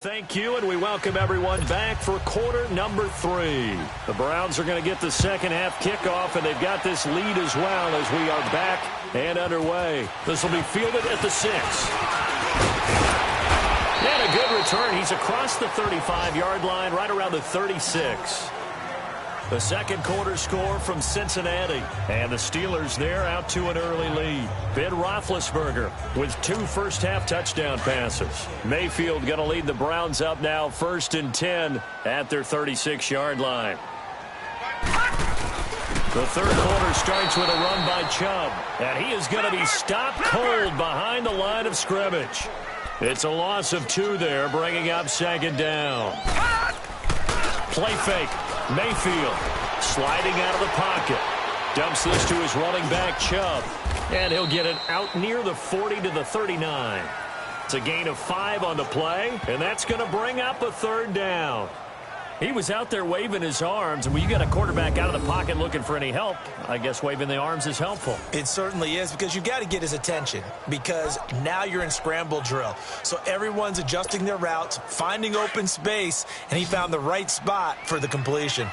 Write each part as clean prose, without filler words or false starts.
Thank you, and we welcome everyone back for quarter number 3. The Browns are going to get the second half kickoff, and they've got this lead as well as we are back and underway. This will be fielded at the 6. And a good return. He's across the 35-yard line, right around the 36. The second quarter score from Cincinnati. And the Steelers there out to an early lead. Ben Roethlisberger with 2 first-half touchdown passes. Mayfield going to lead the Browns up now 1st and 10 at their 36-yard line. The third quarter starts with a run by Chubb. And he is going to be stopped cold behind the line of scrimmage. It's a loss of 2 there, bringing up 2nd down. Play fake. Mayfield sliding out of the pocket. Dumps this to his running back, Chubb. And he'll get it out near the 40 to the 39. It's a gain of 5 on the play, and that's going to bring up a 3rd down. He was out there waving his arms, and when you got a quarterback out of the pocket looking for any help, I guess waving the arms is helpful. It certainly is, because you got to get his attention, because now you're in scramble drill. So everyone's adjusting their routes, finding open space, and he found the right spot for the completion.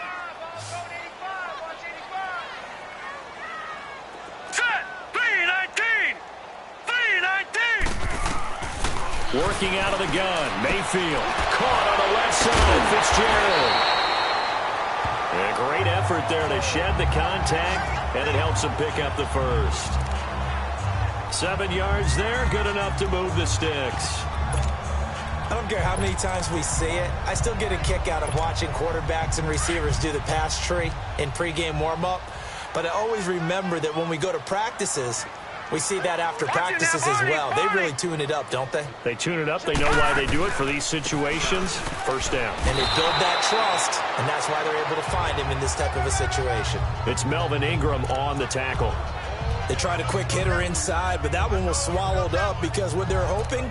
Working out of the gun, Mayfield caught on the left side, Fitzgerald. A great effort there to shed the contact, and it helps him pick up the first. 7 yards there, good enough to move the sticks. I don't care how many times we see it. I still get a kick out of watching quarterbacks and receivers do the pass tree in pregame warm-up. But I always remember that when we go to practices, we see that after practices as well. They really tune it up, don't they? They tune it up. They know why they do it for these situations. First down. And they build that trust, and that's why they're able to find him in this type of a situation. It's Melvin Ingram on the tackle. They tried a quick hitter inside, but that one was swallowed up because what they're hoping,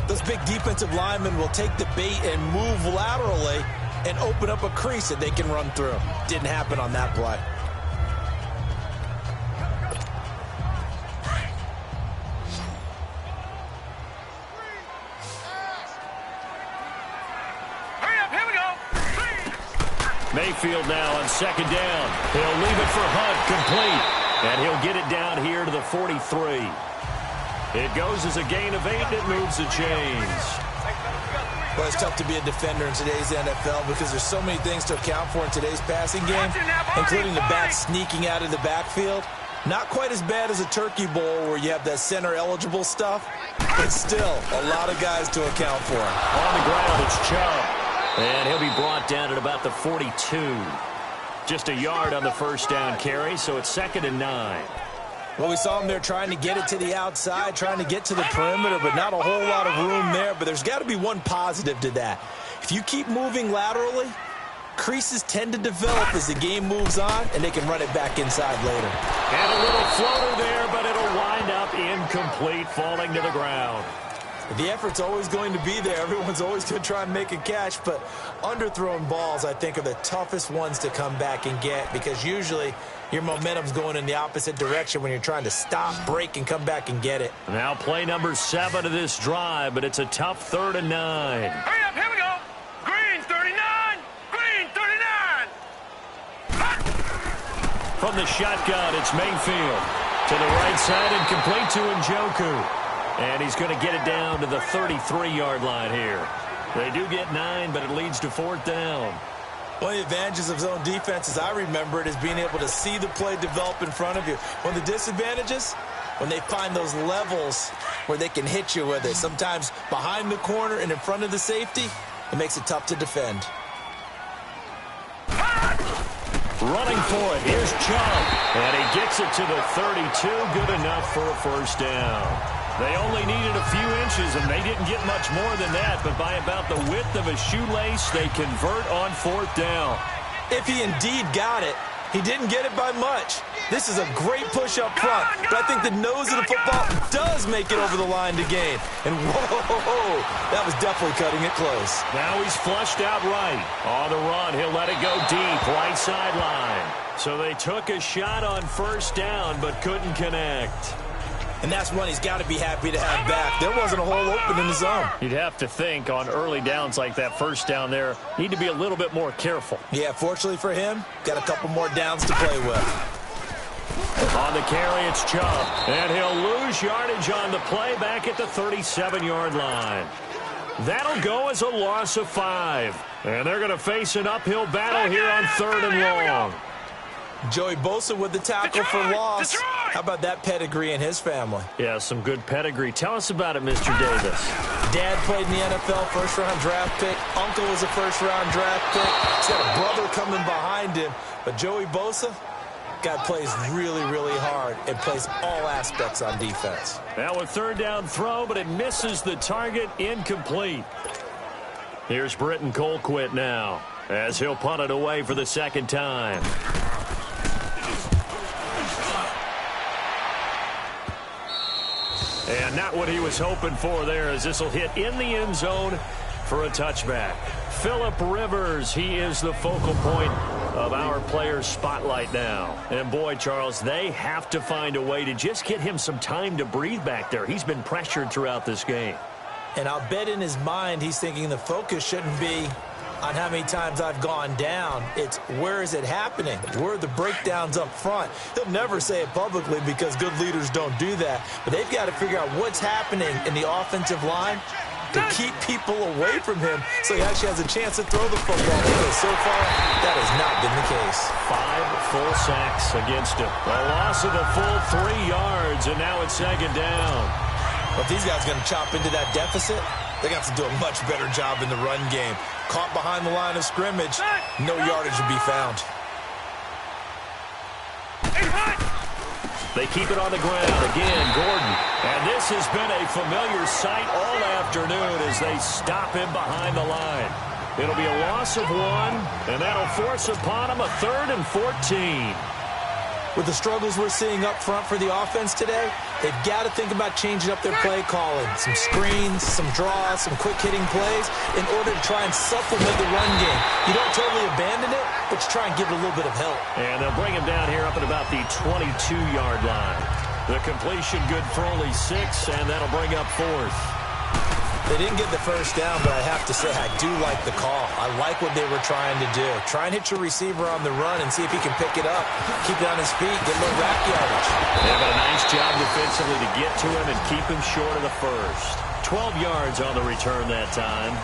those big defensive linemen will take the bait and move laterally and open up a crease that they can run through. Didn't happen on that play. Mayfield now on 2nd down. He'll leave it for Hunt, complete. And he'll get it down here to the 43. It goes as a gain of 8, and it moves the chains. Well, it's tough to be a defender in today's NFL because there's so many things to account for in today's passing game, including the backs sneaking out of the backfield. Not quite as bad as a turkey bowl where you have that center-eligible stuff, but still a lot of guys to account for. On the ground, it's Chubb. And he'll be brought down at about the 42. Just a yard on the first down carry, so it's 2nd and 9. Well, we saw him there trying to get it to the outside, trying to get to the perimeter, but not a whole lot of room there. But there's got to be one positive to that. If you keep moving laterally, creases tend to develop as the game moves on, and they can run it back inside later. And a little floater there, but it'll wind up incomplete, falling to the ground. The effort's always going to be there. Everyone's always going to try and make a catch, but underthrown balls, I think, are the toughest ones to come back and get because usually your momentum's going in the opposite direction when you're trying to stop, break, and come back and get it. Now play number 7 of this drive, but it's a tough 3rd and 9. Hurry up, here we go. Green 39, green 39. From the shotgun, it's Mayfield. To the right side and complete to Njoku. And he's going to get it down to the 33-yard line here. They do get 9, but it leads to 4th down. One of the advantages of zone defense, as I remember it, is being able to see the play develop in front of you. One of the disadvantages, when they find those levels where they can hit you with it, sometimes behind the corner and in front of the safety, it makes it tough to defend. Running for it, here's Chubb. And he gets it to the 32, good enough for a first down. They only needed a few inches, and they didn't get much more than that. But by about the width of a shoelace, they convert on 4th down. If he indeed got it, he didn't get it by much. This is a great push up front, but I think the nose of the football does make it over the line to gain. And whoa, that was definitely cutting it close. Now he's flushed out right. On the run, he'll let it go deep, right sideline. So they took a shot on first down, but couldn't connect. And that's one he's got to be happy to have back. There wasn't a hole open in the zone. You'd have to think on early downs like that first down there, need to be a little bit more careful. Yeah, fortunately for him, got a couple more downs to play with. On the carry, it's Chubb. And he'll lose yardage on the play back at the 37-yard line. That'll go as a loss of 5. And they're going to face an uphill battle here on 3rd and long. Joey Bosa with the tackle for loss. How about that pedigree in his family? Yeah, some good pedigree. Tell us about it, Mr. Davis. Dad played in the NFL, first-round draft pick. Uncle was a first-round draft pick. He's got a brother coming behind him. But Joey Bosa, guy plays really, really hard and plays all aspects on defense. Now a 3rd down throw, but it misses the target, incomplete. Here's Britton Colquitt now, as he'll punt it away for the 2nd time. And not what he was hoping for there, as this will hit in the end zone for a touchback. Phillip Rivers, he is the focal point of our players' spotlight now. And boy, Charles, they have to find a way to just get him some time to breathe back there. He's been pressured throughout this game. And I'll bet in his mind he's thinking the focus shouldn't be on how many times I've gone down. It's where is it happening? Where are the breakdowns up front? He'll never say it publicly because good leaders don't do that. But they've got to figure out what's happening in the offensive line to keep people away from him so he actually has a chance to throw the football. Because so far, that has not been the case. 5 full sacks against him. A loss of a full 3 yards, and now it's 2nd down. But these guys are going to chop into that deficit. They're going to have to do a much better job in the run game. Caught behind the line of scrimmage, no yardage to be found. They keep it on the ground. Again, Gordon. And this has been a familiar sight all afternoon as they stop him behind the line. It'll be a loss of 1, and that'll force upon him a 3rd and 14. With the struggles we're seeing up front for the offense today, they've got to think about changing up their play calling. Some screens, some draws, some quick-hitting plays in order to try and supplement the run game. You don't totally abandon it, but you try and give it a little bit of help. And they'll bring him down here up at about the 22-yard line. The completion good for only 6, and that'll bring up 4th. They didn't get the first down, but I have to say I do like the call. I like what they were trying to do. Try and hit your receiver on the run and see if he can pick it up. Keep it on his feet, get a little rack yardage. They have a nice job defensively to get to him and keep him short of the first. 12 yards on the return that time.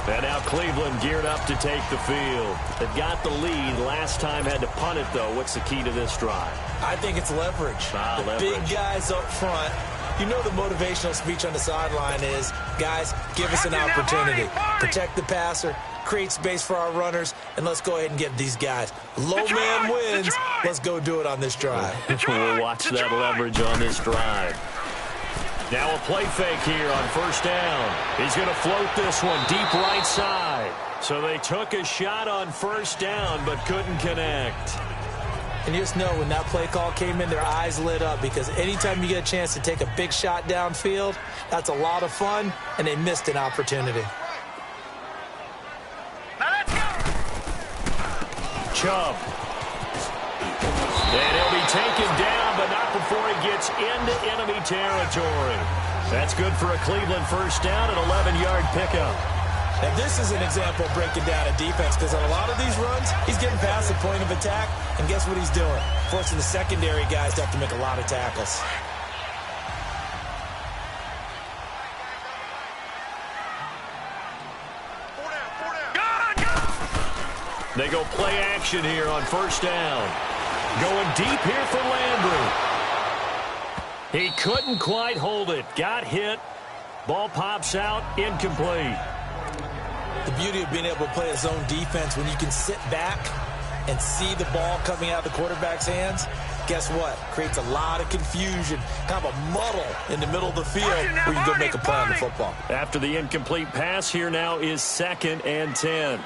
And now Cleveland geared up to take the field. They've got the lead. Last time had to punt it, though. What's the key to this drive? I think it's leverage. The big guys up front. You know the motivational speech on the sideline is, guys, give us an opportunity. Protect the passer, create space for our runners, and let's go ahead and get these guys. Low man wins. Let's go do it on this drive. We'll watch that leverage on this drive. Now a play fake here on 1st down. He's going to float this one deep right side. So they took a shot on 1st down but couldn't connect. And you just know when that play call came in, their eyes lit up because anytime you get a chance to take a big shot downfield, that's a lot of fun, and they missed an opportunity. Chubb. And he'll be taken down, but not before he gets into enemy territory. That's good for a Cleveland 1st down, an 11-yard pickup. And this is an example of breaking down a defense because on a lot of these runs, he's getting past the point of attack, and guess what he's doing? Forcing the secondary guys to have to make a lot of tackles. They go play action here on 1st down. Going deep here for Landry. He couldn't quite hold it. Got hit. Ball pops out. Incomplete. The beauty of being able to play a zone defense when you can sit back and see the ball coming out of the quarterback's hands, guess what? Creates a lot of confusion, kind of a muddle in the middle of the field where you go make a play on the football. After the incomplete pass, here now is 2nd and 10.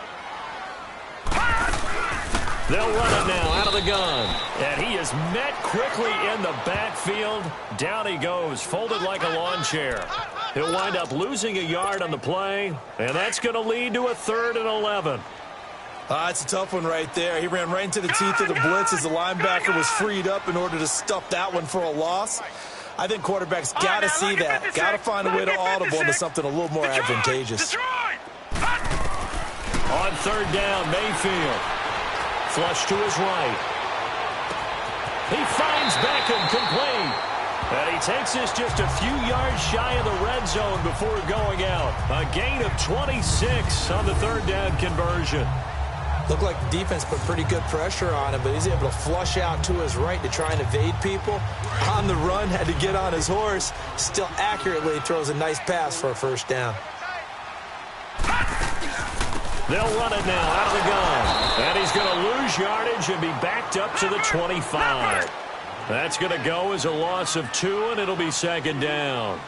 They'll run it now out of the gun. And he is met quickly in the backfield. Down he goes, folded like a lawn chair. He'll wind up losing a yard on the play, and that's going to lead to a 3rd and 11. It's a tough one right there. He ran right into the teeth of the blitz as the linebacker was freed up in order to stuff that one for a loss. I think quarterbacks got to see that. Got to find a way to audible into something a little more advantageous. On third down, Mayfield. Flush to his right. He finds Beckham complete. And he takes this just a few yards shy of the red zone before going out. A gain of 26 on the third down conversion. Looked like the defense put pretty good pressure on him, but he's able to flush out to his right to try and evade people. On the run, had to get on his horse. Still accurately throws a nice pass for a first down. They'll run it now out of the gun. And he's going to lose yardage and be backed up to the 25. That's going to go as a loss of 2, and it'll be second down.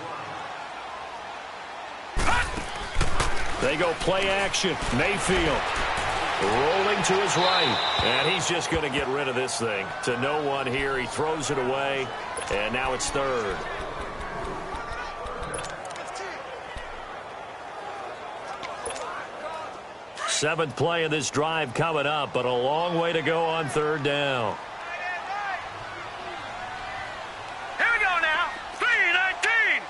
They go play action. Mayfield rolling to his right. And he's just going to get rid of this thing. To no one here. He throws it away. And now it's third. Seventh play of this drive coming up, but a long way to go on third down. Here we go now. 3-19.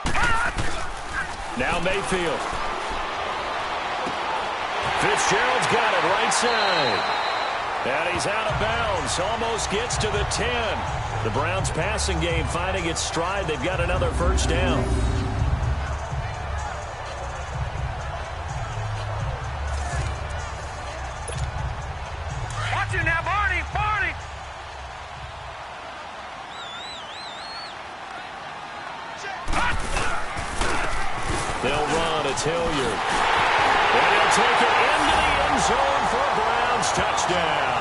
3-19. Now Mayfield. Fitzgerald's got it right side. And he's out of bounds. Almost gets to the 10. The Browns passing game finding its stride. They've got another first down. Watch it now, Barney. Barney. They'll run. It's Hilliard. And he'll take it into the end zone for a Browns touchdown.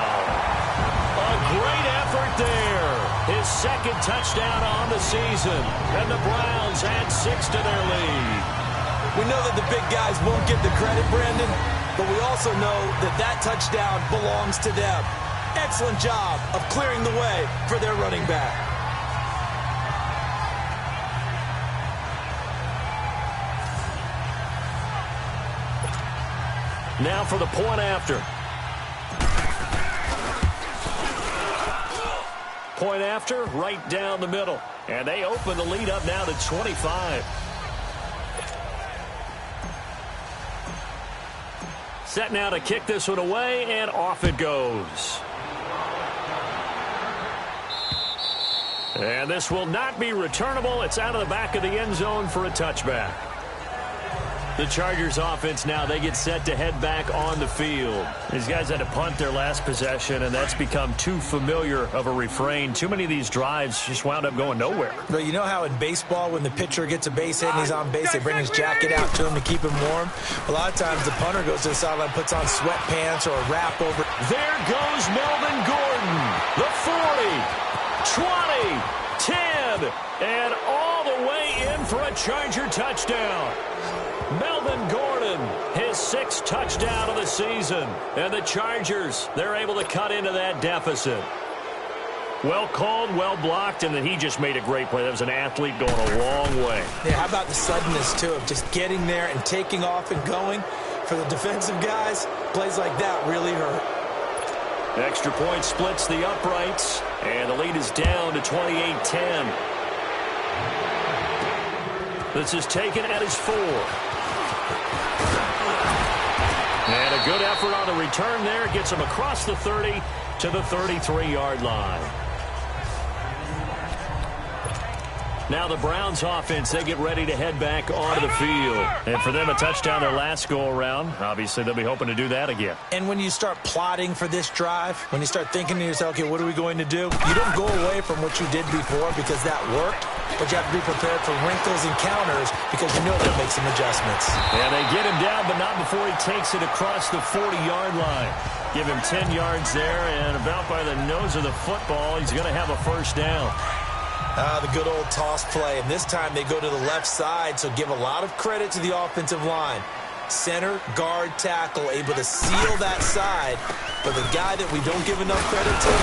A great effort there. His second touchdown on the season. And the Browns add 6 to their lead. We know that the big guys won't get the credit, Brandon, but we also know that that touchdown belongs to them. Excellent job of clearing the way for their running back. Now for the point after. Point after, right down the middle. And they open the lead up now to 25. Set now to kick this one away, and off it goes. And this will not be returnable. It's out of the back of the end zone for a touchback. The Chargers offense now, they get set to head back on the field. These guys had to punt their last possession, and that's become too familiar of a refrain. Too many of these drives just wound up going nowhere. But you know how in baseball, when the pitcher gets a base hit and he's on base, they bring his jacket out to him to keep him warm? A lot of times the punter goes to the sideline, puts on sweatpants or a wrap over. There goes Melvin Gordon. The 40, 20, 10, and all the way in for a Charger touchdown. Melvin Gordon, his 6th touchdown of the season. And the Chargers, they're able to cut into that deficit. Well called, well blocked, and then he just made a great play. That was an athlete going a long way. Yeah, how about the suddenness, too, of just getting there and taking off and going? For the defensive guys, plays like that really hurt. Extra point splits the uprights, and the lead is down to 28-10. This is taken at his 4. And a good effort on the return there. Gets him across the 30 to the 33-yard line. Now the Browns offense, they get ready to head back onto the field. And for them, a touchdown their last go-around. Obviously, they'll be hoping to do that again. And when you start plotting for this drive, when you start thinking to yourself, okay, what are we going to do? You don't go away from what you did before because that worked. But you have to be prepared for wrinkles and counters because you know they'll make some adjustments. And they get him down, but not before he takes it across the 40-yard line. Give him 10 yards there, and about by the nose of the football, he's going to have a first down. The good old toss play. And this time they go to the left side, so give a lot of credit to the offensive line. Center, guard, tackle, able to seal that side. But the guy that we don't give enough credit to,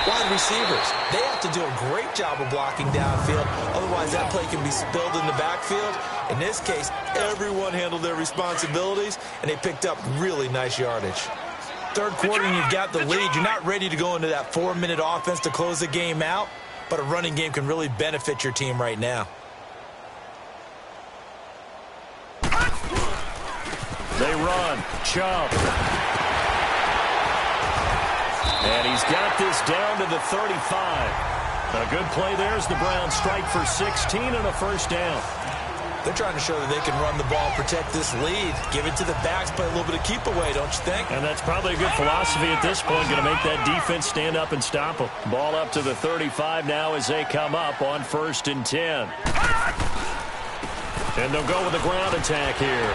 wide receivers. They have to do a great job of blocking downfield. Otherwise, that play can be spilled in the backfield. In this case, everyone handled their responsibilities, and they picked up really nice yardage. Third quarter and you've got the lead. You're not ready to go into that 4-minute offense to close the game out, but a running game can really benefit your team right now. They run. Chubb. And he's got this down to the 35. A good play there as the Browns strike for 16 and a first down. They're trying to show that they can run the ball, protect this lead. Give it to the backs, play a little bit of keep away, don't you think? And that's probably a good philosophy at this point. Going to make that defense stand up and stop them. Ball up to the 35 now as they come up on 1st and 10. And they'll go with a ground attack here.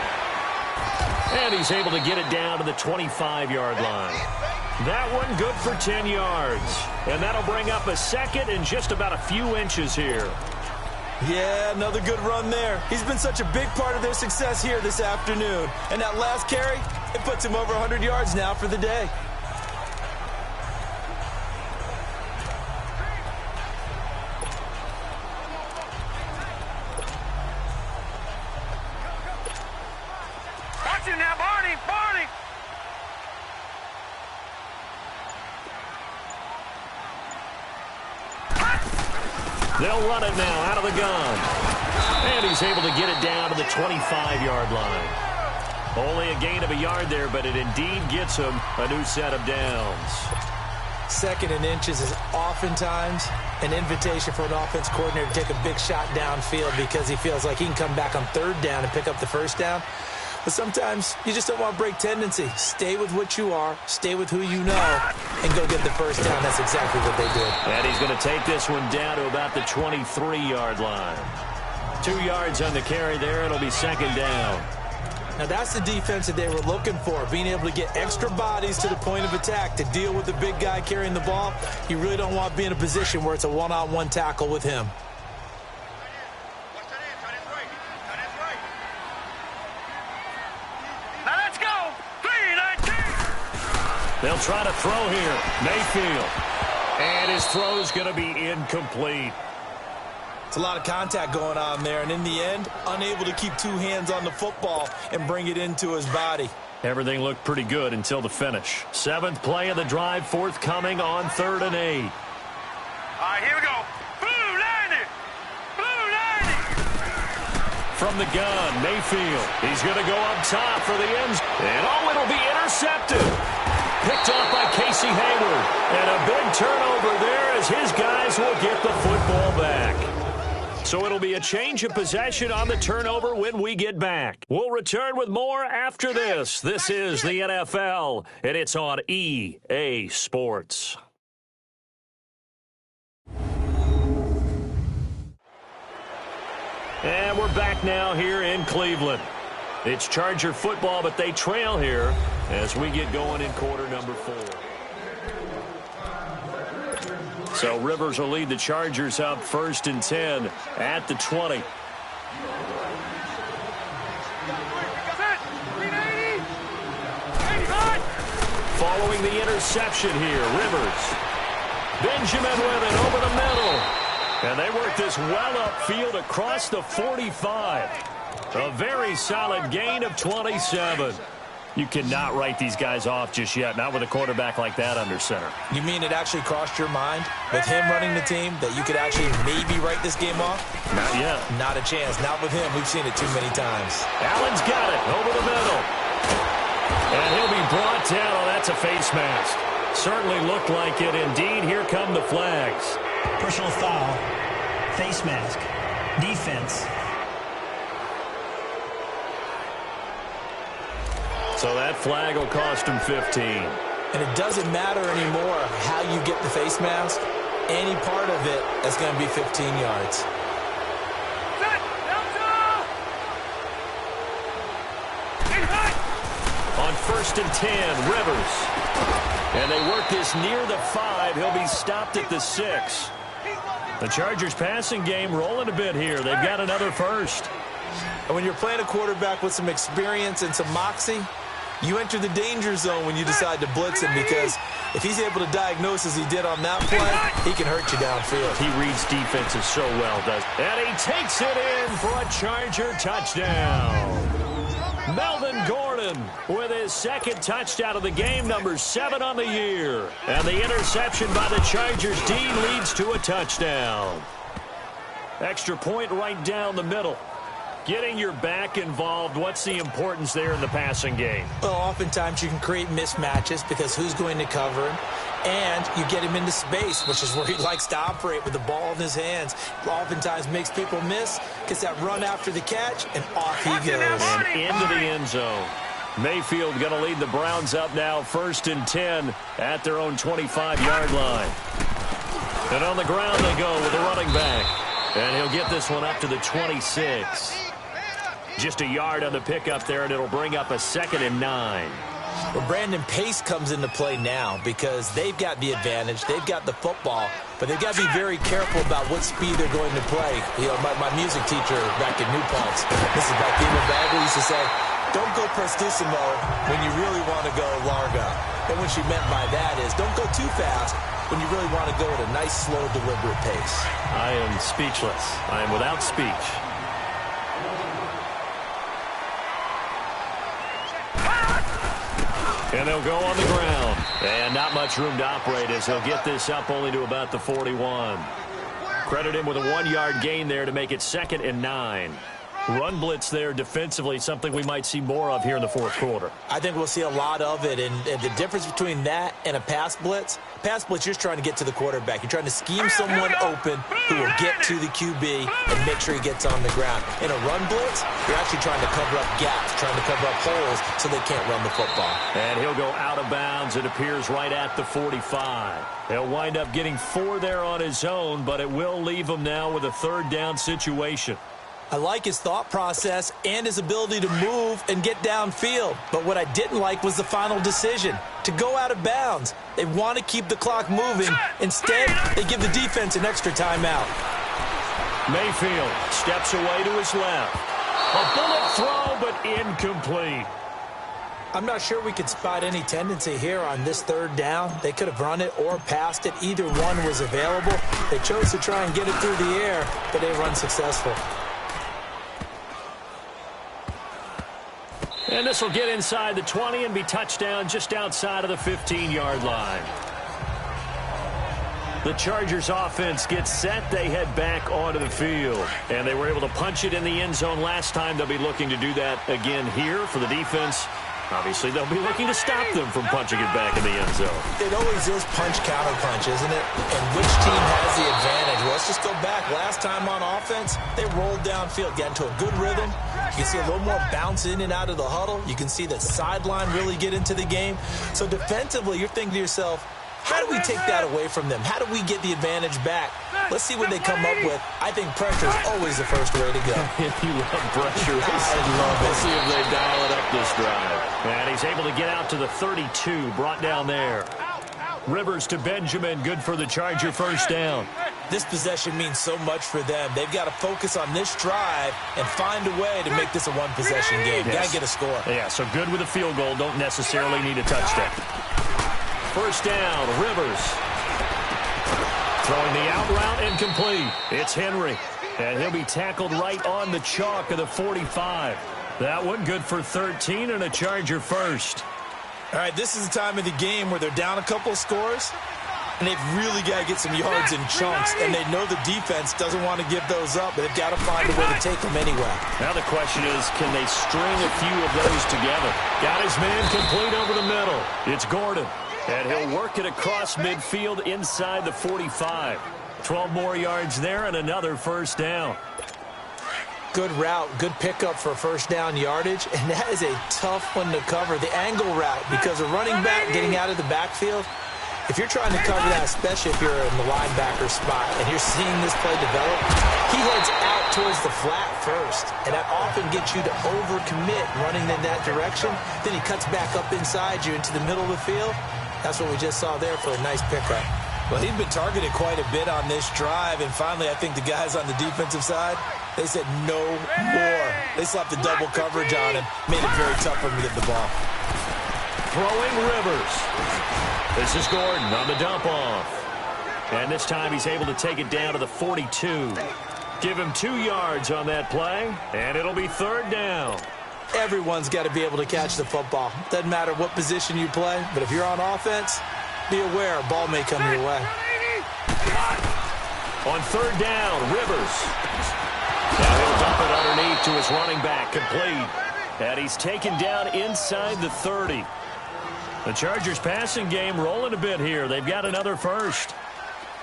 And he's able to get it down to the 25-yard line. That one good for 10 yards. And that'll bring up a second and just about a few inches here. Yeah, another good run there. He's been such a big part of their success here this afternoon. And that last carry, it puts him over 100 yards now for the day. Watch him now, Barney! Barney! They'll run it now out of the gun. And he's able to get it down to the 25-yard line. Only a gain of a yard there, but it indeed gets him a new set of downs. 2nd and inches is oftentimes an invitation for an offense coordinator to take a big shot downfield because he feels like he can come back on 3rd down and pick up the 1st down. But sometimes you just don't want to break tendency. Stay with what you are, stay with who you know, and go get the 1st down. That's exactly what they did. And he's going to take this one down to about the 23-yard line. 2 yards on the carry there. It'll be 2nd down. Now that's the defense that they were looking for, being able to get extra bodies to the point of attack to deal with the big guy carrying the ball. You really don't want to be in a position where it's a one-on-one tackle with him. They'll try to throw here. Mayfield. And his throw's going to be incomplete. It's a lot of contact going on there, and in the end, unable to keep 2 hands on the football and bring it into his body. Everything looked pretty good until the finish. 7th play of the drive forthcoming on 3rd and 8. All right, here we go. Blue 90! Blue 90! From the gun, Mayfield. He's going to go up top for the end. And it'll be intercepted. Picked off by Casey Hayward. And a big turnover there as his guys will get the football back. So it'll be a change of possession on the turnover when we get back. We'll return with more after this. This is the NFL, and it's on EA Sports. And we're back now here in Cleveland. It's Charger football, but they trail here as we get going in quarter number 4. So Rivers will lead the Chargers up 1st and 10 at the 20. Following the interception here, Rivers. Benjamin with it over the middle. And they work this well upfield across the 45. A very solid gain of 27. You cannot write these guys off just yet, not with a quarterback like that under center. You mean it actually crossed your mind with him running the team that you could actually maybe write this game off? Not yet. Not a chance. Not with him. We've seen it too many times. Allen's got it over the middle. And he'll be brought down. Oh, that's a face mask. Certainly looked like it. Indeed, here come the flags. Personal foul, face mask, defense. So that flag will cost him 15. And it doesn't matter anymore how you get the face mask. Any part of it is going to be 15 yards. On 1st and 10, Rivers. And they work this near the 5. He'll be stopped at the 6. The Chargers passing game rolling a bit here. They've got another first. And when you're playing a quarterback with some experience and some moxie, you enter the danger zone when you decide to blitz him, because if he's able to diagnose as he did on that play, he can hurt you downfield. He reads defenses so well, does he? And he takes it in for a Charger touchdown. Melvin Gordon Madden with his second touchdown of the game, number 7 on the year. And the interception by the Chargers D leads to a touchdown. Extra point right down the middle. Getting your back involved, what's the importance there in the passing game? Well, oftentimes you can create mismatches because who's going to cover him? And you get him into space, which is where he likes to operate with the ball in his hands. Oftentimes makes people miss, gets that run after the catch, and off he goes. And into the end zone. Mayfield going to lead the Browns up now, 1st and 10 at their own 25-yard line. And on the ground they go with the running back. And he'll get this one up to the 26. Just a yard on the pickup there, and it'll bring up a 2nd and 9. Well, Brandon, pace comes into play now because they've got the advantage. They've got the football, but they've got to be very careful about what speed they're going to play. You know, my music teacher back in New Paltz, Mrs. Bathema Bagley, used to say, don't go prestissimo when you really want to go largo. And what she meant by that is don't go too fast when you really want to go at a nice, slow, deliberate pace. I am speechless. I am without speech. And they'll go on the ground. And not much room to operate as he'll get this up only to about the 41. Credit him with a 1-yard gain there to make it 2nd and 9. Run blitz there defensively, something we might see more of here in the 4th quarter. I think we'll see a lot of it, and the difference between that and a pass blitz, you're just trying to get to the quarterback. You're trying to scheme someone open who will get to the QB and make sure he gets on the ground. In a run blitz, you're actually trying to cover up gaps, trying to cover up holes so they can't run the football. And he'll go out of bounds. It appears right at the 45. He'll wind up getting 4 there on his own, but it will leave him now with a 3rd down situation. I like his thought process and his ability to move and get downfield. But what I didn't like was the final decision, to go out of bounds. They want to keep the clock moving. Instead, they give the defense an extra timeout. Mayfield steps away to his left. A bullet throw, but incomplete. I'm not sure we could spot any tendency here on this 3rd down. They could have run it or passed it. Either one was available. They chose to try and get it through the air, but they were unsuccessful. And this will get inside the 20 and be touchdown just outside of the 15-yard line. The Chargers offense gets set. They head back onto the field. And they were able to punch it in the end zone last time. They'll be looking to do that again here for the defense. Obviously, they'll be looking to stop them from punching it back in the end zone. It always is punch-counter-punch, isn't it? And which team has the advantage? Well, let's just go back. Last time on offense, they rolled downfield, got into a good rhythm. You can see a little more bounce in and out of the huddle. You can see the sideline really get into the game. So defensively, you're thinking to yourself, how do we take that away from them? How do we get the advantage back? Let's see what they come up with. I think pressure is always the first way to go. You love pressure. I love it. Let's see if they dial it up this drive. And he's able to get out to the 32, brought down there. Rivers to Benjamin, good for the Charger 1st down. This possession means so much for them. They've got to focus on this drive and find a way to make this a one-possession game. Yes. Got to get a score. Yeah, so good with a field goal. Don't necessarily need a touchdown. 1st down, Rivers. Throwing the out route incomplete. It's Henry. And he'll be tackled right on the chalk of the 45. That one good for 13 and a Charger 1st. All right, this is the time of the game where they're down a couple of scores, and they've really got to get some yards in chunks, and they know the defense doesn't want to give those up, but they've got to find a way to take them anyway. Now the question is, can they string a few of those together? Got his man complete over the middle. It's Gordon. And he'll work it across midfield inside the 45. 12 more yards there and another 1st down. Good route, good pickup for 1st down yardage, and that is a tough one to cover, the angle route, because a running back getting out of the backfield, if you're trying to cover that, especially if you're in the linebacker spot and you're seeing this play develop, he heads out towards the flat first, and that often gets you to overcommit running in that direction. Then he cuts back up inside you into the middle of the field. That's what we just saw there for a nice pickup. Well, he's been targeted quite a bit on this drive, and finally I think the guys on the defensive side, they said no more. They slapped the double coverage on him, made it very tough for him to get the ball. Throwing Rivers. This is Gordon on the dump off. And this time he's able to take it down to the 42. Give him 2 yards on that play, and it'll be 3rd down. Everyone's got to be able to catch the football. Doesn't matter what position you play, but if you're on offense, be aware a ball may come your way. On third down, Rivers. Now he'll dump it underneath to his running back, complete. And he's taken down inside the 30. The Chargers passing game rolling a bit here. They've got another first.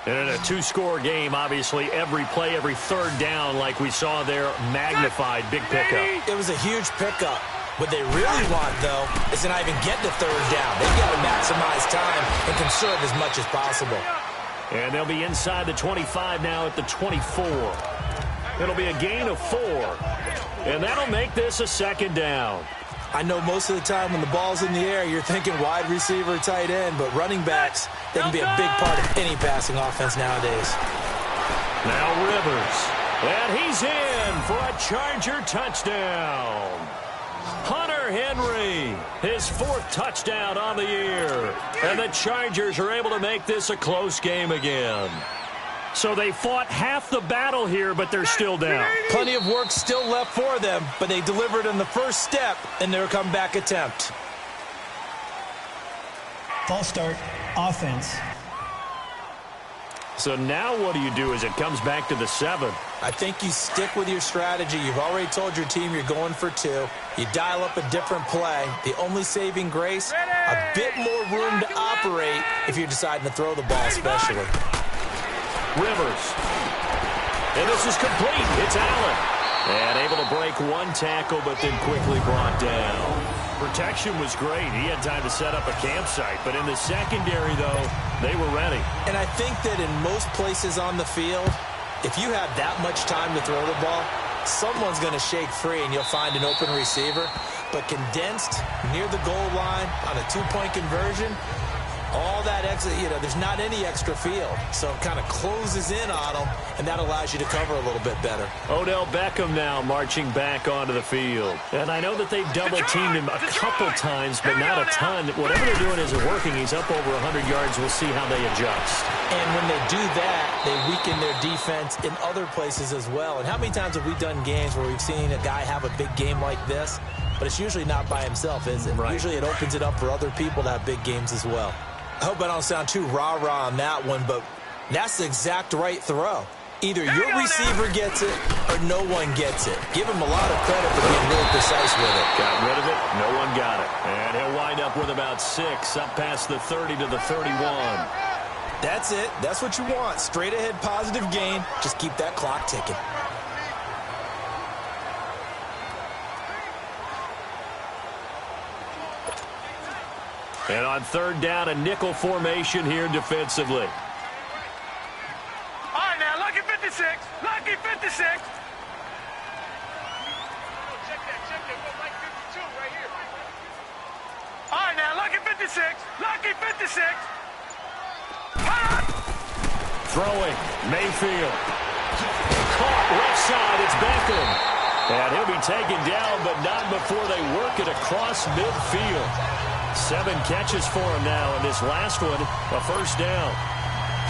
And in a two-score game, obviously, every play, every third down, like we saw there, magnified, big pickup. It was a huge pickup. What they really want, though, is to not even get to third down. They've got to maximize time and conserve as much as possible. And they'll be inside the 25 now at the 24. It'll be a gain of 4. And that'll make this a second down. I know most of the time when the ball's in the air, you're thinking wide receiver, tight end, but running backs, they can be a big part of any passing offense nowadays. Now Rivers, and he's in for a Charger touchdown. Hunter Henry, his 4th touchdown on the year. And the Chargers are able to make this a close game again. So they fought half the battle here, but they're still down. Plenty of work still left for them, but they delivered in the first step in their comeback attempt. False start, offense. So now what do you do as it comes back to the 7? I think you stick with your strategy. You've already told your team you're going for 2. You dial up a different play. The only saving grace, a bit more room to operate if you're deciding to throw the ball especially. Rivers. And this is complete. It's Allen. And able to break one tackle, but then quickly brought down. Protection was great. He had time to set up a campsite. But in the secondary, though, they were ready. And I think that in most places on the field, if you have that much time to throw the ball, someone's going to shake free and you'll find an open receiver. But condensed near the goal line on a 2-point conversion, all that extra, there's not any extra field. So it kind of closes in on them, and that allows you to cover a little bit better. Odell Beckham now marching back onto the field. And I know that they've double-teamed him a couple times, but not a ton. Whatever they're doing isn't working. He's up over 100 yards. We'll see how they adjust. And when they do that, they weaken their defense in other places as well. And how many times have we done games where we've seen a guy have a big game like this? But it's usually not by himself, is it? Right. Usually it opens it up for other people to have big games as well. I hope I don't sound too rah-rah on that one, but that's the exact right throw. Either your receiver gets it or no one gets it. Give him a lot of credit for being really precise with it. Got rid of it. No one got it. And he'll wind up with about 6 up past the 30 to the 31. That's it. That's what you want. Straight ahead positive gain. Just keep that clock ticking. And on third down, a nickel formation here defensively. All right, now, lucky 56. Lucky 56. Check that. Lucky 52 right here. All right, now, lucky 56. Lucky 56. Throwing, Mayfield. Caught left side, it's Beckham. And he'll be taken down, but not before they work it across midfield. 7 catches for him now, and this last one, a first down.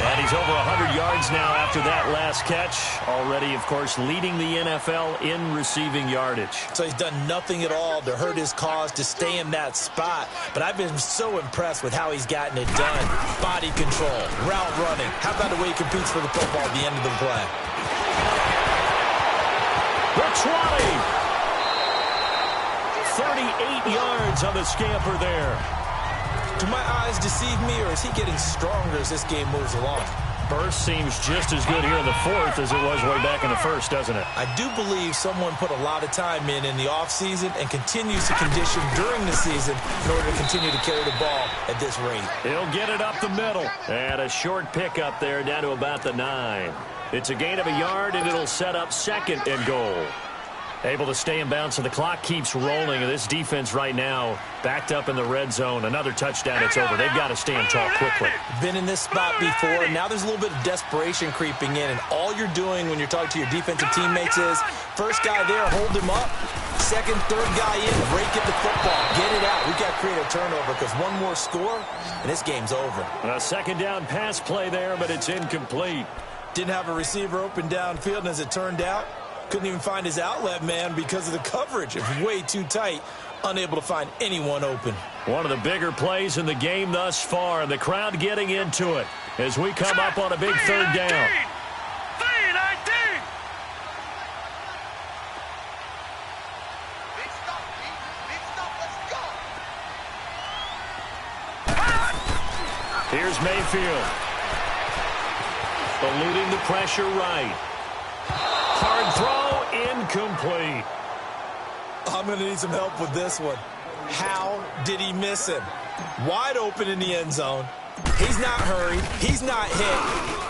And he's over 100 yards now after that last catch. Already, of course, leading the NFL in receiving yardage. So he's done nothing at all to hurt his cause, to stay in that spot. But I've been so impressed with how he's gotten it done. Body control, route running. How about the way he competes for the football at the end of the play? The 20. 38 yards on the scamper there. Do my eyes deceive me, or is he getting stronger as this game moves along? Burst seems just as good here in the 4th as it was way back in the 1st, doesn't it? I do believe someone put a lot of time in the offseason and continues to condition during the season in order to continue to carry the ball at this rate. He'll get it up the middle. And a short pickup there down to about the 9. It's a gain of a yard, and it'll set up 2nd and goal. Able to stay in bounds, so the clock keeps rolling. And this defense right now backed up in the red zone. Another touchdown, it's over. They've got to stand tall quickly. Been in this spot before, and now there's a little bit of desperation creeping in. And all you're doing when you're talking to your defensive teammates is, first guy there, hold him up. Second, third guy in, break at the football. Get it out. We've got to create a turnover because one more score, and this game's over. A second down pass play there, but it's incomplete. Didn't have a receiver open downfield, and as it turned out, Couldn't even find his outlet man because of the coverage. It was way too tight. Unable to find anyone open. One of the bigger plays in the game thus far. The crowd getting into it as we come up on a big third down. 3-19. Here's Mayfield. Eluding the pressure right. Hard throw, incomplete. I'm going to need some help with this one. How did he miss him? Wide open in the end zone. He's not hurried. He's not hit.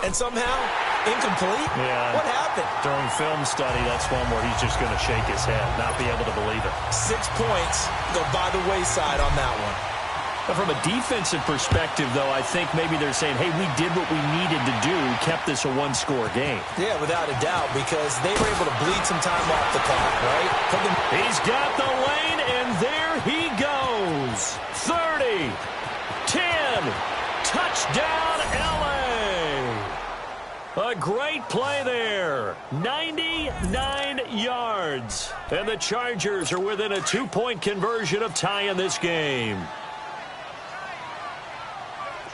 And somehow, incomplete? Yeah. What happened? During film study, that's one where he's just going to shake his head, not be able to believe it. 6 points go by the wayside on that one. But from a defensive perspective, though, I think maybe they're saying, hey, we did what we needed to do, kept this a one-score game. Yeah, without a doubt, because they were able to bleed some time off the clock, right? He's got the lane, and there he goes. 30, 10, touchdown, L.A. A great play there. 99 yards. And the Chargers are within a 2-point conversion of tying this game.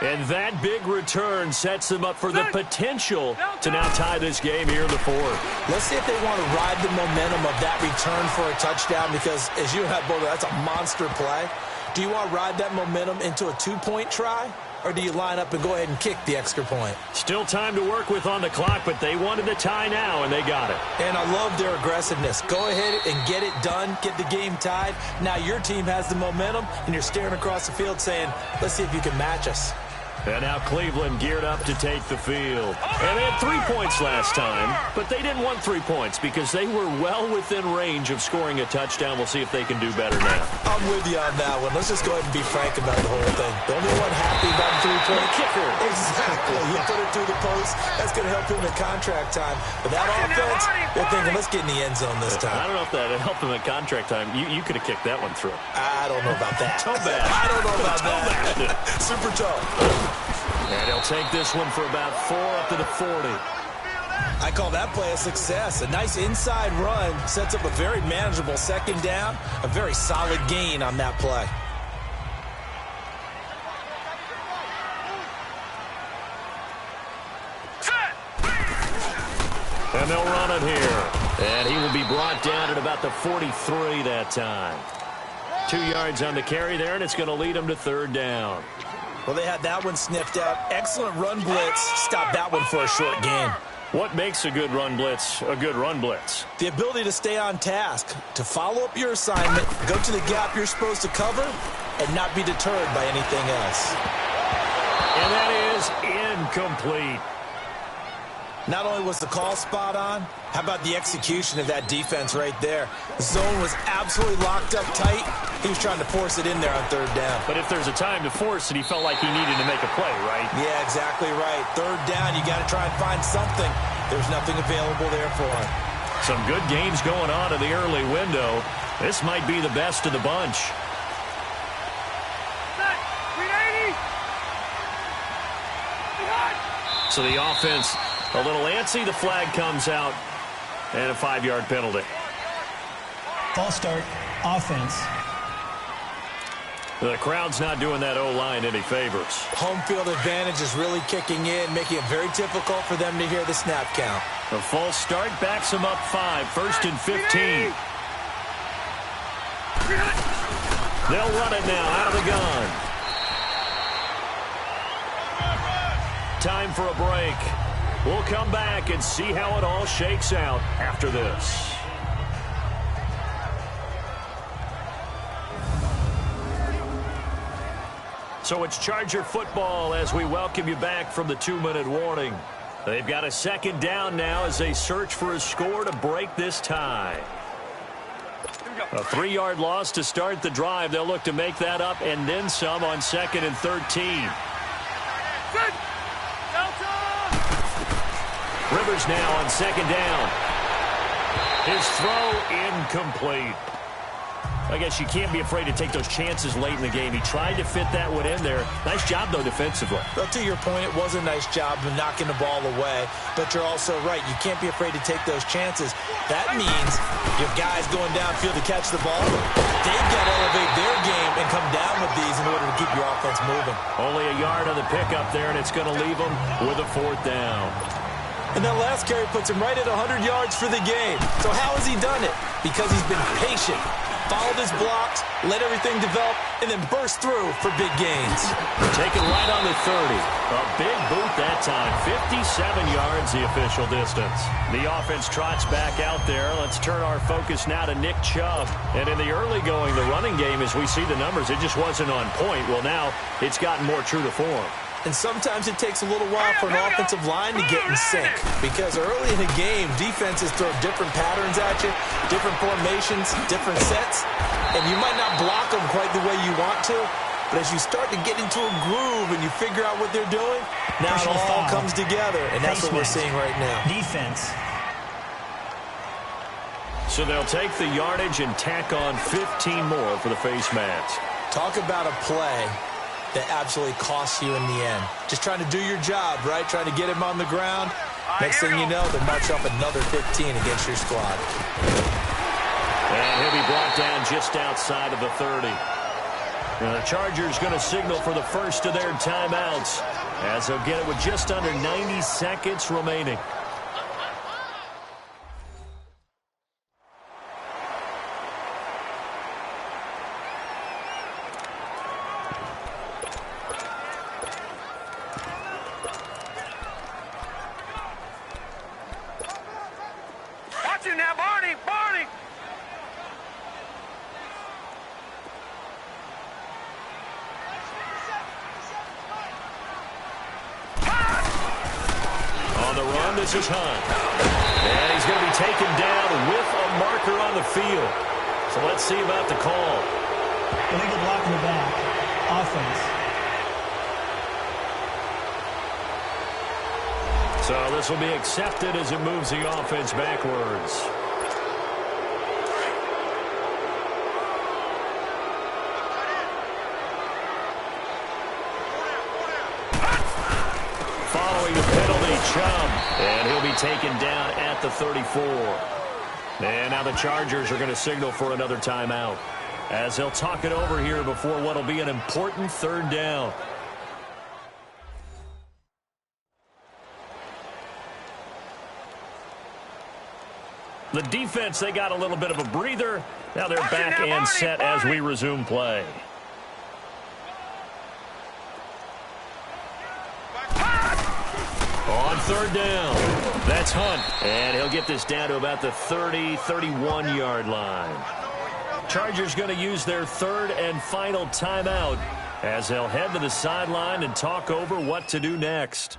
And that big return sets them up for the potential to now tie this game here in the fourth. Let's see if they want to ride the momentum of that return for a touchdown, because as you and I both, that's a monster play. Do you want to ride that momentum into a 2-point try, or do you line up and go ahead and kick the extra point? Still time to work with on the clock, but they wanted the tie now, and they got it. And I love their aggressiveness. Go ahead and get it done, get the game tied. Now your team has the momentum, and you're staring across the field saying, let's see if you can match us. And now Cleveland geared up to take the field. And they had 3 points last time, but they didn't want 3 points because they were well within range of scoring a touchdown. We'll see if they can do better now. I'm with you on that one. Let's just go ahead and be frank about the whole thing. The only one happy about the 3-point kicker. Exactly. You put it through the post. That's going to help him in contract time. But that offense, they're thinking, let's get in the end zone this time. I don't know if that helped him in contract time. You could have kicked that one through. I don't know about that. Toe bad. I don't know about that. Super toe. And he'll take this one for about 4 up to the 40. I call that play a success. A nice inside run sets up a very manageable second down. A very solid gain on that play. And they'll run it here. And he will be brought down at about the 43 that time. 2 yards on the carry there, and it's going to lead him to third down. Well, they had that one sniffed out. Excellent run blitz. Stopped that one for a short gain. What makes a good run blitz a good run blitz? The ability to stay on task, to follow up your assignment, go to the gap you're supposed to cover, and not be deterred by anything else. And that is incomplete. Not only was the call spot on, how about the execution of that defense right there? The zone was absolutely locked up tight. He was trying to force it in there on third down. But if there's a time to force it, he felt like he needed to make a play, right? Yeah, exactly right. Third down, you got to try and find something. There's nothing available there for him. Some good games going on in the early window. This might be the best of the bunch. So the offense a little antsy. The flag comes out, and a 5-yard penalty. False start, offense. The crowd's not doing that O-line any favors. Home field advantage is really kicking in, making it very difficult for them to hear the snap count. The false start backs them up 5, 1st and 15. They'll run it now out of the gun. Time for a break. We'll come back and see how it all shakes out after this. So it's Charger football as we welcome you back from the 2-minute warning. They've got a second down now as they search for a score to break this tie. A 3-yard loss to start the drive. They'll look to make that up and then some on 2nd and 13. Rivers now on 2nd down. His throw incomplete. I guess you can't be afraid to take those chances late in the game. He tried to fit that one in there. Nice job, though, defensively. Well, to your point, it was a nice job of knocking the ball away. But you're also right. You can't be afraid to take those chances. That means your guys going downfield to catch the ball, they've got to elevate their game and come down with these in order to keep your offense moving. Only a yard on the pickup there, and it's going to leave them with a 4th down. And that last carry puts him right at 100 yards for the game. So how has he done it? Because he's been patient, followed his blocks, let everything develop, and then burst through for big gains. Taken right on the 30. A big boot that time. 57 yards the official distance. The offense trots back out there. Let's turn our focus now to Nick Chubb. And in the early going, the running game, as we see the numbers, it just wasn't on point. Well, now it's gotten more true to form. And sometimes it takes a little while for an offensive line to get in sync. Because early in the game, defenses throw different patterns at you, different formations, different sets. And you might not block them quite the way you want to. But as you start to get into a groove and you figure out what they're doing, now it all comes together. And that's what we're seeing right now. Defense. So they'll take the yardage and tack on 15 more for the face mask. Talk about a play that absolutely costs you in the end. Just trying to do your job, right? Trying to get him on the ground. Next thing you know, they march up another 15 against your squad. And he'll be brought down just outside of the 30. And the Chargers going to signal for the first of their timeouts as they'll get it with just under 90 seconds remaining. Now, Barney! On the run, this is Hunt. And he's going to be taken down with a marker on the field. So let's see about the call. Illegal block in the back. Offense. So this will be accepted as it moves the offense backwards. Following the penalty, Chubb. And he'll be taken down at the 34. And now the Chargers are going to signal for another timeout as they'll talk it over here before what will be an important 3rd down. The defense, they got a little bit of a breather. Now they're back and set as we resume play. On 3rd down, that's Hunt. And he'll get this down to about the 30, 31-yard line. Chargers going to use their 3rd and final timeout as they'll head to the sideline and talk over what to do next.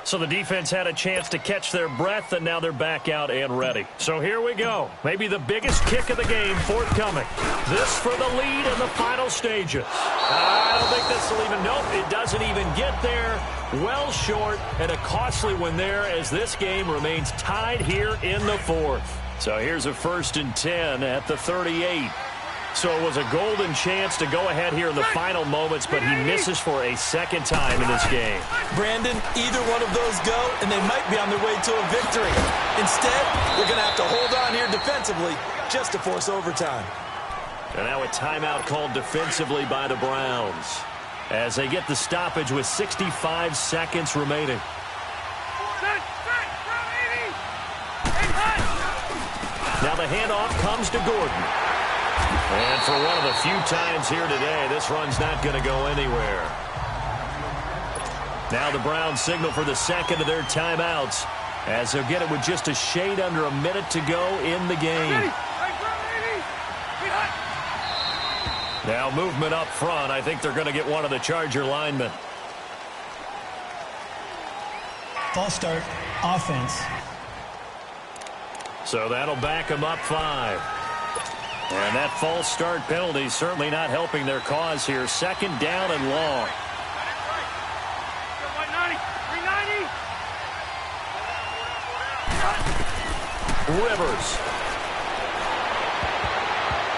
So the defense had a chance to catch their breath, and now they're back out and ready. So here we go. Maybe the biggest kick of the game forthcoming. This for the lead in the final stages. I don't think this will even, nope, it doesn't even get there. Well short, and a costly one there as this game remains tied here in the 4th. So here's a 1st and 10 at the 38. So it was a golden chance to go ahead here in the final moments, but he misses for a 2nd time in this game. Brandon, either one of those go, and they might be on their way to a victory. Instead, they're going to have to hold on here defensively just to force overtime. And now a timeout called defensively by the Browns as they get the stoppage with 65 seconds remaining. Now the handoff comes to Gordon. And for one of the few times here today, this run's not going to go anywhere. Now the Browns signal for the 2nd of their timeouts as they'll get it with just a shade under a minute to go in the game. Now movement up front. I think they're going to get one of the Charger linemen. False start. Offense. So that'll back them up 5. And that false start penalty certainly not helping their cause here. 2nd down and long. Rivers.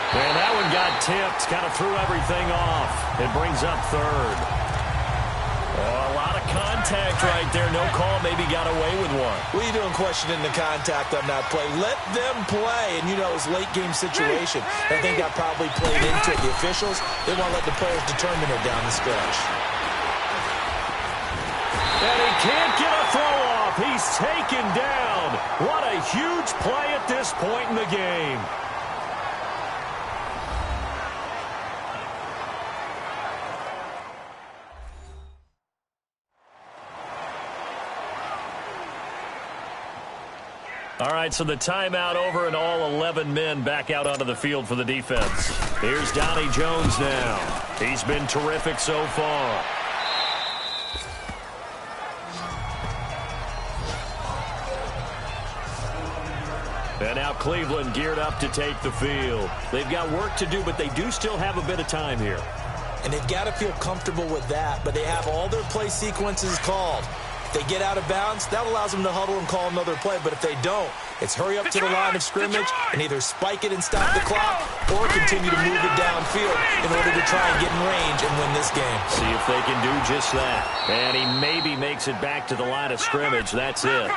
And that one got tipped. Kind of threw everything off. It brings up third. Oh, a lot of contact right there. No call. Maybe got away with one. What are you doing questioning the contact on that play? Let them play. And, you know, it was a late-game situation. I think that probably played into it. The officials, they want to let the players determine it down the stretch. And he can't get a throw off. He's taken down. What a huge play at this point in the game. All right, so the timeout over and all 11 men back out onto the field for the defense. Here's Donnie Jones now. He's been terrific so far. And now Cleveland geared up to take the field. They've got work to do, but they do still have a bit of time here. And they've got to feel comfortable with that, but they have all their play sequences called. If they get out of bounds, that allows them to huddle and call another play. But if they don't, it's hurry up to the line of scrimmage and either spike it and stop the clock or continue to move it downfield in order to try and get in range and win this game. See if they can do just that. And he maybe makes it back to the line of scrimmage. That's it.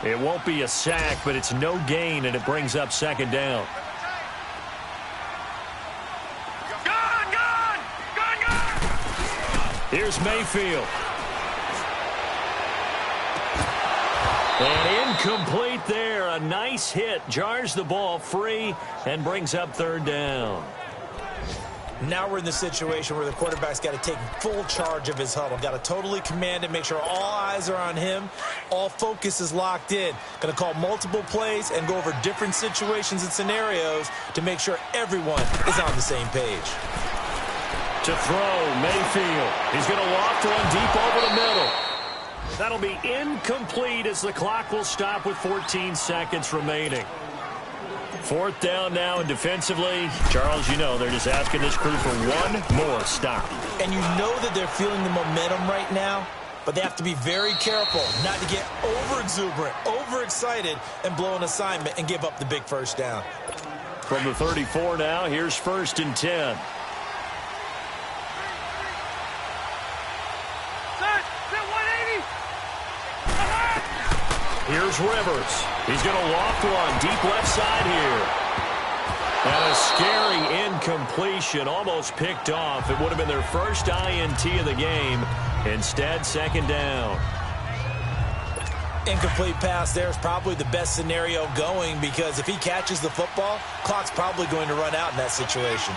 It won't be a sack, but it's no gain, and it brings up second down. Here's Mayfield. And incomplete there. A nice hit. Jars the ball free and brings up third down. Now we're in the situation where the quarterback's got to take full charge of his huddle. Got to totally command it, make sure all eyes are on him. All focus is locked in. Going to call multiple plays and go over different situations and scenarios to make sure everyone is on the same page. To throw, Mayfield. He's going to loft one deep over the middle. That'll be incomplete as the clock will stop with 14 seconds remaining. Fourth down now, and defensively, Charles, you know, they're just asking this crew for one more stop. And you know that they're feeling the momentum right now, but they have to be very careful not to get over-exuberant, overexcited, and blow an assignment and give up the big first down. From the 34 now, here's 1st and 10. Here's Rivers. He's going to loft one deep left side here. And a scary incompletion, almost picked off. It would have been their first INT of the game. Instead, second down. Incomplete pass there is probably the best scenario going because if he catches the football, clock's probably going to run out in that situation.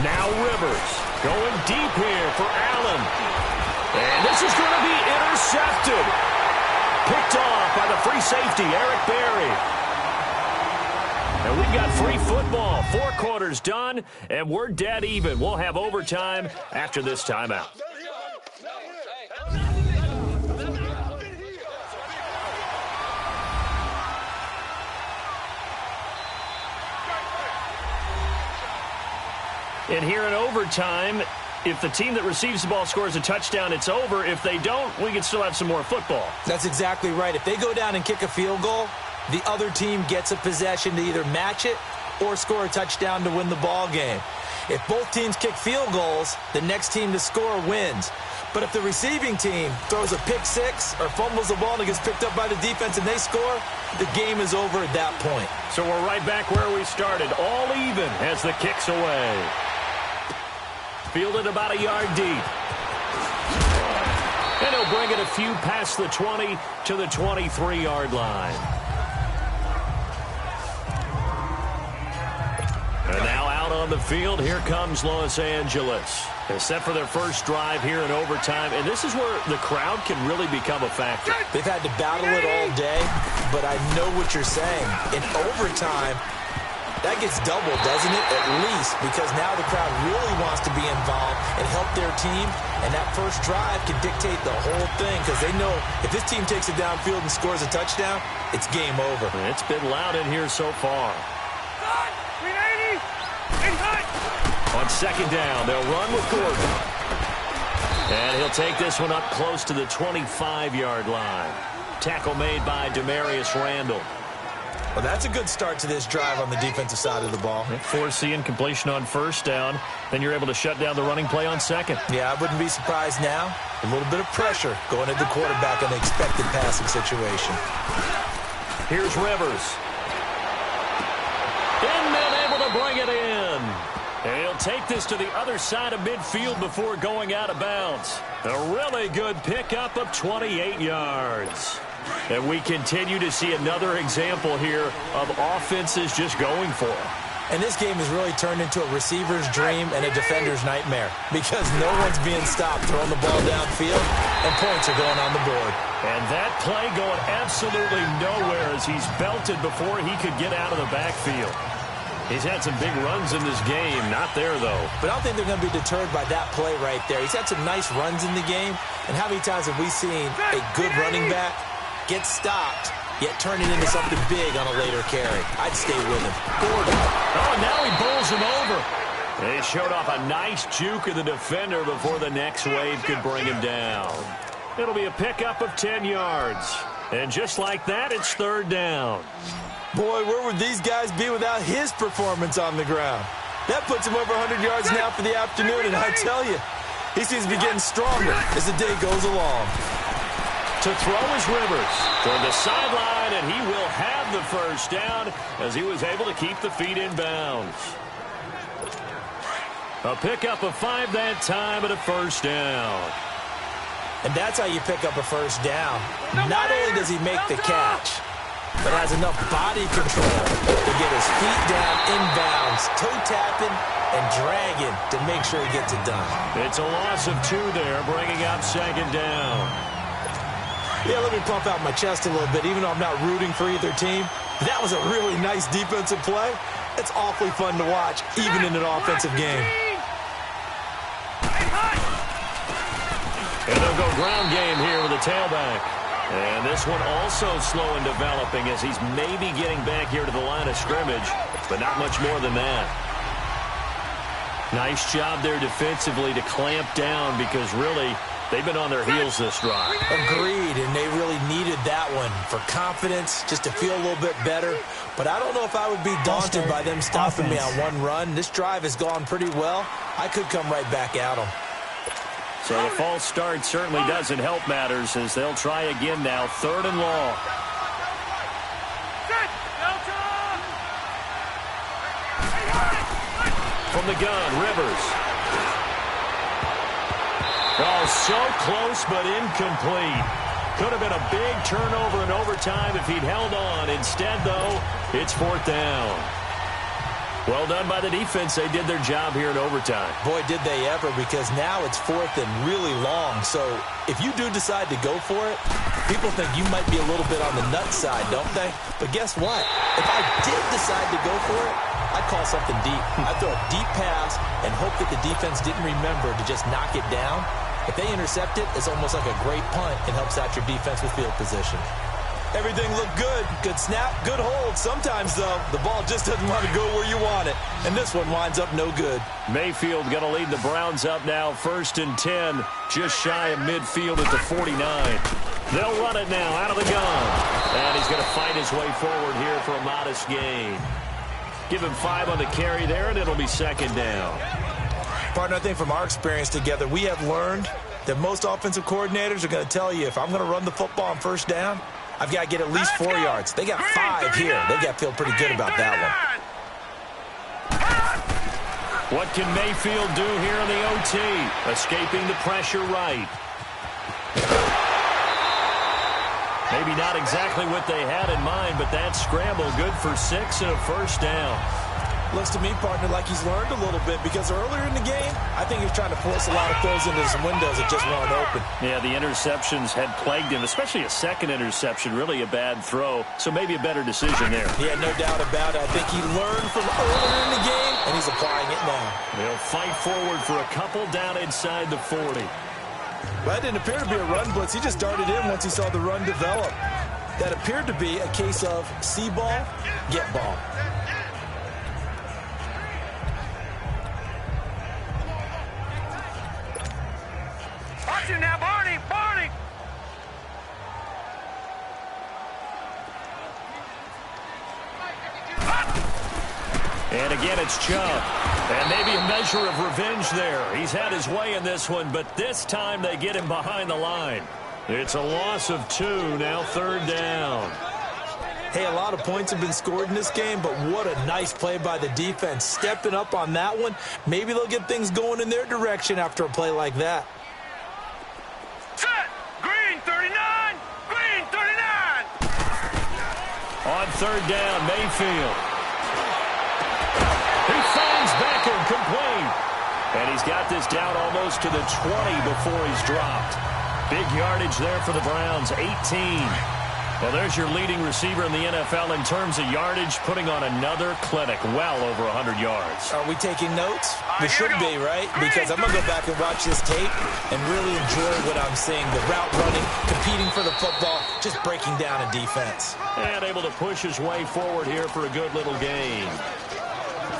Now Rivers going deep here for Allen. And this is going to be intercepted. Picked off by the free safety, Eric Berry. And we've got free football. 4 quarters done, and we're dead even. We'll have overtime after this timeout. And here in overtime, if the team that receives the ball scores a touchdown, it's over. If they don't, we can still have some more football. That's exactly right. If they go down and kick a field goal, the other team gets a possession to either match it or score a touchdown to win the ball game. If both teams kick field goals, the next team to score wins. But if the receiving team throws a pick six or fumbles the ball and it gets picked up by the defense and they score, the game is over at that point. So we're right back where we started, all even as the kick's away. Fielded about a yard deep. And he'll bring it a few past the 20 to the 23-yard line. And now out on the field, here comes Los Angeles. They're set for their first drive here in overtime, and this is where the crowd can really become a factor. They've had to battle it all day, but I know what you're saying. In overtime, that gets doubled, doesn't it? At least, because now the crowd really wants to be involved and help their team, and that first drive can dictate the whole thing because they know if this team takes it downfield and scores a touchdown, it's game over. It's been loud in here so far. On second down, they'll run with Gordon. And he'll take this one up close to the 25-yard line. Tackle made by Demarius Randall. Well, that's a good start to this drive on the defensive side of the ball. Forcing completion on first down. Then you're able to shut down the running play on second. Yeah, I wouldn't be surprised now. A little bit of pressure going at the quarterback in the expected passing situation. Here's Rivers. And able to bring it in. And he'll take this to the other side of midfield before going out of bounds. A really good pickup of 28 yards. And we continue to see another example here of offenses just going for it. And this game has really turned into a receiver's dream and a defender's nightmare because no one's being stopped throwing the ball downfield, and points are going on the board. And that play going absolutely nowhere as he's belted before he could get out of the backfield. He's had some big runs in this game. Not there, though. But I don't think they're going to be deterred by that play right there. He's had some nice runs in the game. And how many times have we seen a good running back get stopped, yet turn it into something big on a later carry? I'd stay with him. Gordon. Oh, now he bowls him over. They showed off a nice juke of the defender before the next wave could bring him down. It'll be a pickup of 10 yards. And just like that, it's third down. Boy, where would these guys be without his performance on the ground? That puts him over 100 yards now for the afternoon, and I tell you, he seems to be getting stronger as the day goes along. To throw is Rivers toward the sideline, and he will have the first down as he was able to keep the feet in bounds. A pickup of 5 that time and a first down. And that's how you pick up a first down. Not only does he make the catch, but has enough body control to get his feet down inbounds, toe-tapping and dragging to make sure he gets it done. It's a loss of 2 there, bringing up second down. Yeah, let me pump out my chest a little bit, even though I'm not rooting for either team. That was a really nice defensive play. It's awfully fun to watch, even in an offensive game. And they'll go ground game here with a tailback. And this one also slow in developing as he's maybe getting back here to the line of scrimmage, but not much more than that. Nice job there defensively to clamp down because really they've been on their heels this drive. Agreed, and they really needed that one for confidence, just to feel a little bit better. But I don't know if I would be daunted by them stopping me on one run. This drive has gone pretty well. I could come right back at them. So the false start certainly doesn't help matters as they'll try again now, 3rd and long. From the gun, Rivers. Oh, so close but incomplete. Could have been a big turnover in overtime if he'd held on. Instead, though, it's 4th down. Well done by the defense. They did their job here in overtime. Boy, did they ever, because now it's 4th and really long. So if you do decide to go for it, people think you might be a little bit on the nut side, don't they? But guess what? If I did decide to go for it, I'd call something deep. I'd throw a deep pass and hope that the defense didn't remember to just knock it down. If they intercept it, it's almost like a great punt and helps out your defense with field position. Everything looked good. Good snap, good hold. Sometimes, though, the ball just doesn't want to go where you want it. And this one winds up no good. Mayfield going to lead the Browns up now, 1st and 10, just shy of midfield at the 49. They'll run it now out of the gun. And he's going to fight his way forward here for a modest gain. Give him 5 on the carry there, and it'll be 2nd down. Partner, I think from our experience together, we have learned that most offensive coordinators are going to tell you, if I'm going to run the football on first down, I've got to get at least 4 yards. They got 5 here. They got to feel pretty good about that one. What can Mayfield do here in the OT? Escaping the pressure right. Maybe not exactly what they had in mind, but that scramble good for 6 and a first down. Looks to me, partner, like he's learned a little bit because earlier in the game, I think he was trying to force a lot of throws into some windows that just weren't open. Yeah, the interceptions had plagued him, especially a second interception, really a bad throw. So maybe a better decision there. Yeah, no doubt about it. I think he learned from earlier in the game, and he's applying it now. They'll fight forward for a couple down inside the 40. Well, that didn't appear to be a run blitz. He just darted in once he saw the run develop. That appeared to be a case of see ball, get ball. And again, it's Chubb. And maybe a measure of revenge there. He's had his way in this one, but this time they get him behind the line. It's a loss of 2, now 3rd down. Hey, a lot of points have been scored in this game, but what a nice play by the defense. Stepping up on that one, maybe they'll get things going in their direction after a play like that. Set! Green 39! Green 39! On 3rd down, Mayfield. He finds Beckham complete. And he's got this down almost to the 20 before he's dropped. Big yardage there for the Browns, 18. Well, there's your leading receiver in the NFL in terms of yardage, putting on another clinic, well over 100 yards. Are we taking notes? We should be, right? Because I'm going to go back and watch this tape and really enjoy what I'm seeing. The route running, competing for the football, just breaking down a defense. And able to push his way forward here for a good little gain.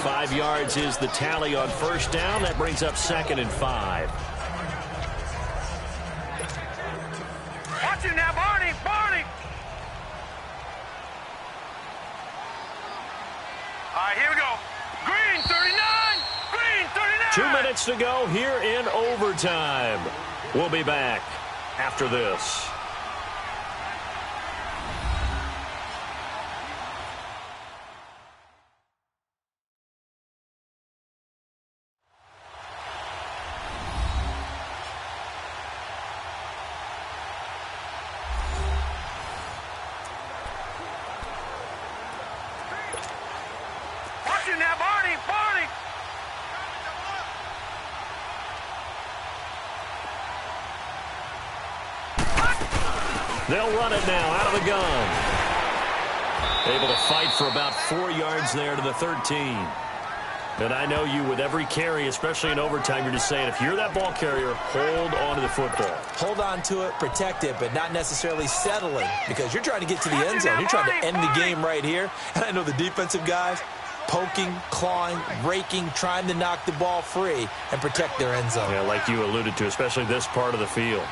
5 yards is the tally on 1st down. That brings up 2nd and 5. Watch it now, Barney! Barney! All right, here we go. Green 39! Green 39! 2 minutes to go here in overtime. We'll be back after this. Now, Barney! Barney! They'll run it now out of the gun. Able to fight for about 4 yards there to the 13. And I know you, with every carry, especially in overtime, you're just saying, if you're that ball carrier, hold on to the football. Hold on to it, protect it, but not necessarily settling, because you're trying to get to the end zone. You're trying to end the game right here. And I know the defensive guys, poking, clawing, raking, trying to knock the ball free and protect their end zone. Yeah, like you alluded to, especially this part of the field.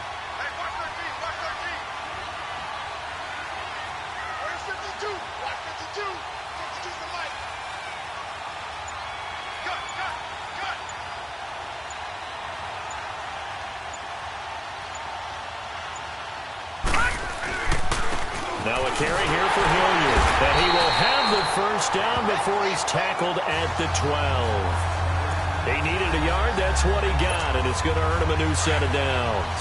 Now a carry here for Hilliard. And he will have the 1st down before he's tackled at the 12. He needed a yard. That's what he got, and it's going to earn him a new set of downs.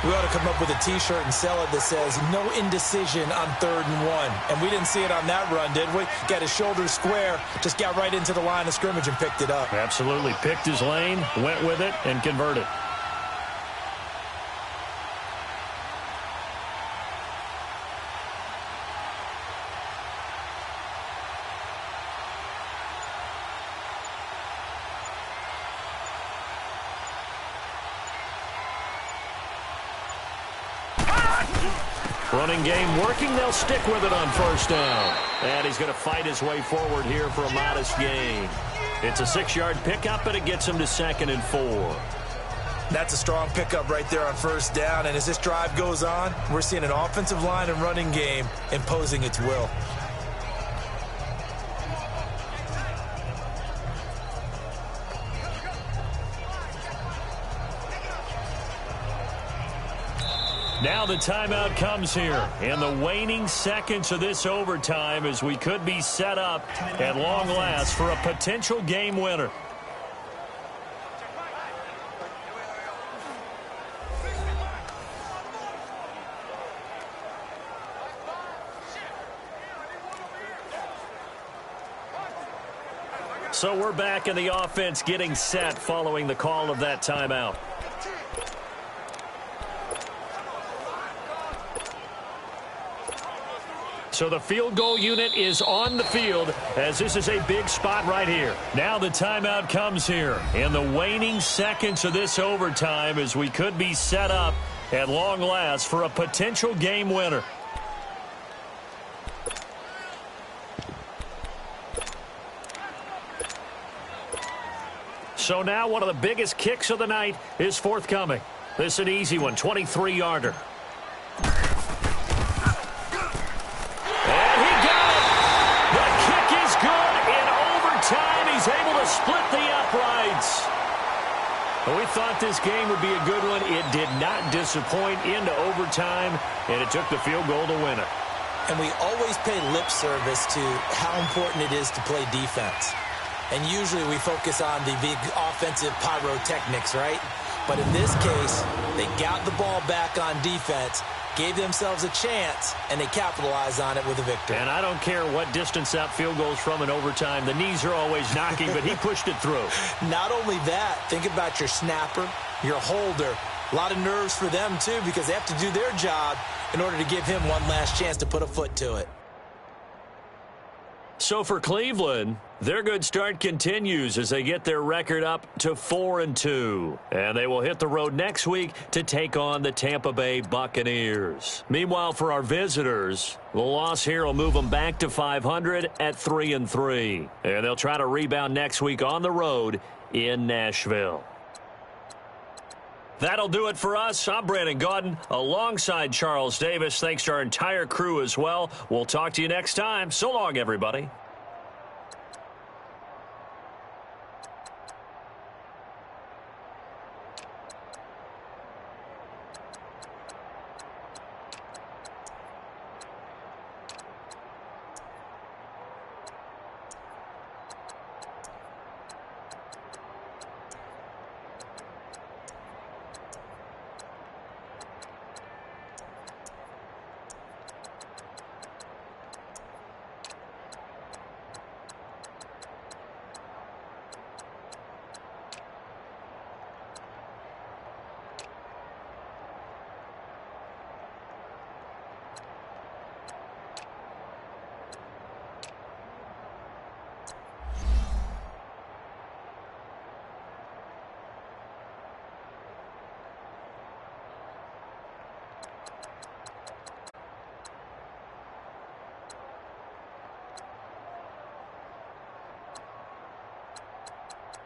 We ought to come up with a T-shirt and sell it that says, no indecision on 3rd and 1. And we didn't see it on that run, did we? Got his shoulders square, just got right into the line of scrimmage and picked it up. Absolutely. Picked his lane, went with it, and converted. Running game working. They'll stick with it on 1st down. And he's going to fight his way forward here for a modest gain. It's a 6-yard pickup, and it gets him to 2nd and 4. That's a strong pickup right there on 1st down. And as this drive goes on, we're seeing an offensive line and running game imposing its will. Now the timeout comes here in the waning seconds of this overtime, as we could be set up at long last for a potential game winner. So we're back in the offense getting set following the call of that timeout. So the field goal unit is on the field, as this is a big spot right here. Now the timeout comes here in the waning seconds of this overtime, as we could be set up at long last for a potential game winner. So now one of the biggest kicks of the night is forthcoming. This is an easy one, 23-yarder. And he got it! The kick is good in overtime. split the uprights. Well, we thought this game would be a good one. It did not disappoint into overtime, and it took the field goal to win it. And we always pay lip service to how important it is to play defense. And usually we focus on the big offensive pyrotechnics, right? But in this case, they got the ball back on defense, gave themselves a chance, and they capitalized on it with a victory. And I don't care what distance that field goes from in overtime. The knees are always knocking, but he pushed it through. Not only that, think about your snapper, your holder. A lot of nerves for them, too, because they have to do their job in order to give him one last chance to put a foot to it. So for Cleveland, their good start continues as they get their record up to 4-2. And they will hit the road next week to take on the Tampa Bay Buccaneers. Meanwhile, for our visitors, the loss here will move them back to 500 at 3-3. And they'll try to rebound next week on the road in Nashville. That'll do it for us. I'm Brandon Gaudin alongside Charles Davis. Thanks to our entire crew as well. We'll talk to you next time. So long, everybody.